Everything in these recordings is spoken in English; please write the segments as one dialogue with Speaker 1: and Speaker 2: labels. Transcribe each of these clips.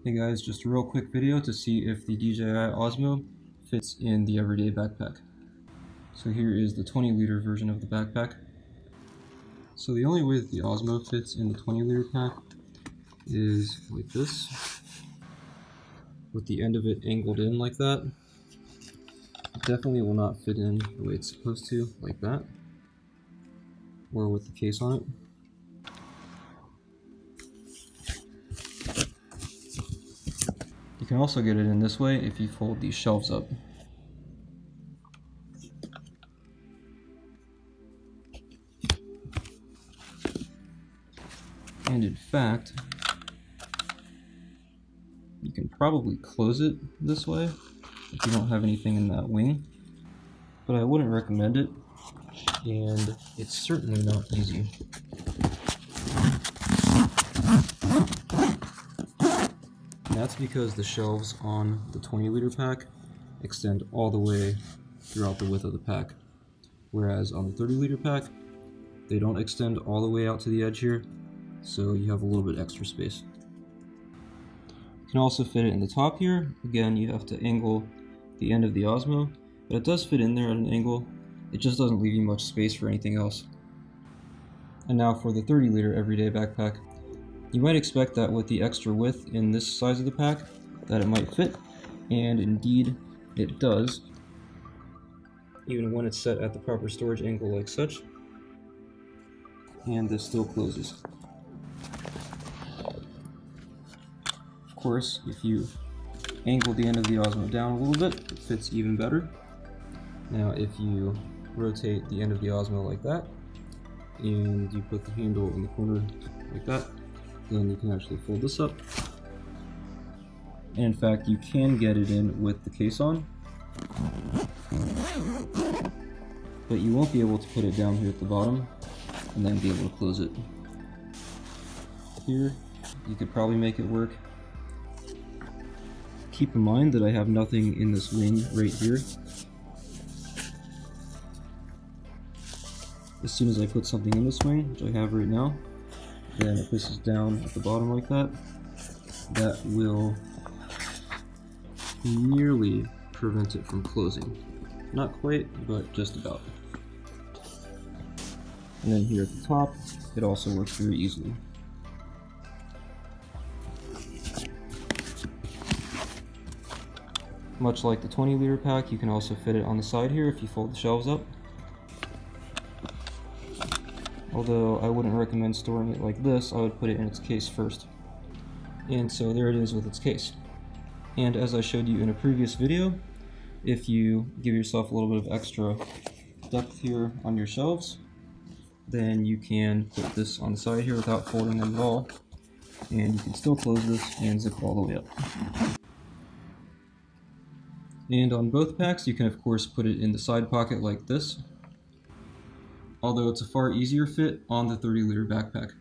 Speaker 1: Hey guys, just a real quick video to see if the DJI Osmo fits in the everyday backpack. So here is the 20-liter version of the backpack. So the only way that the Osmo fits in the 20-liter pack is like this, with the end of it angled in like that. It definitely will not fit in the way it's supposed to, like that, or with the case on it. You can also get it in this way if you fold these shelves up. And in fact, you can probably close it this way if you don't have anything in that wing, but I wouldn't recommend it, and it's certainly not easy. And that's because the shelves on the 20-liter pack extend all the way throughout the width of the pack, whereas on the 30-liter pack, they don't extend all the way out to the edge here, so you have a little bit extra space. You can also fit it in the top here. Again, you have to angle the end of the Osmo, but it does fit in there at an angle. It just doesn't leave you much space for anything else. And now for the 30-liter everyday backpack. You might expect that with the extra width in this size of the pack, that it might fit, and indeed it does, even when it's set at the proper storage angle like such, and this still closes. Of course, if you angle the end of the Osmo down a little bit, it fits even better. Now if you rotate the end of the Osmo like that, and you put the handle in the corner like that, then you can actually fold this up. And in fact, you can get it in with the case on, but you won't be able to put it down here at the bottom and then be able to close it. Here, you could probably make it work. Keep in mind that I have nothing in this wing right here. As soon as I put something in this wing, which I have right now, then if this is down at the bottom like that, that will nearly prevent it from closing. Not quite, but just about. And then here at the top, it also works very easily. Much like the 20-liter pack, you can also fit it on the side here if you fold the shelves up. Although I wouldn't recommend storing it like this, I would put it in its case first. And so there it is with its case. And as I showed you in a previous video, if you give yourself a little bit of extra depth here on your shelves, then you can put this on the side here without folding them at all, and you can still close this and zip all the way up. And on both packs, you can of course put it in the side pocket like this, although it's a far easier fit on the 30-liter backpack.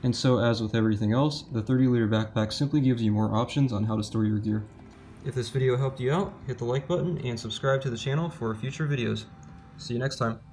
Speaker 1: And so as with everything else, the 30-liter backpack simply gives you more options on how to store your gear. If this video helped you out, hit the like button and subscribe to the channel for future videos. See you next time.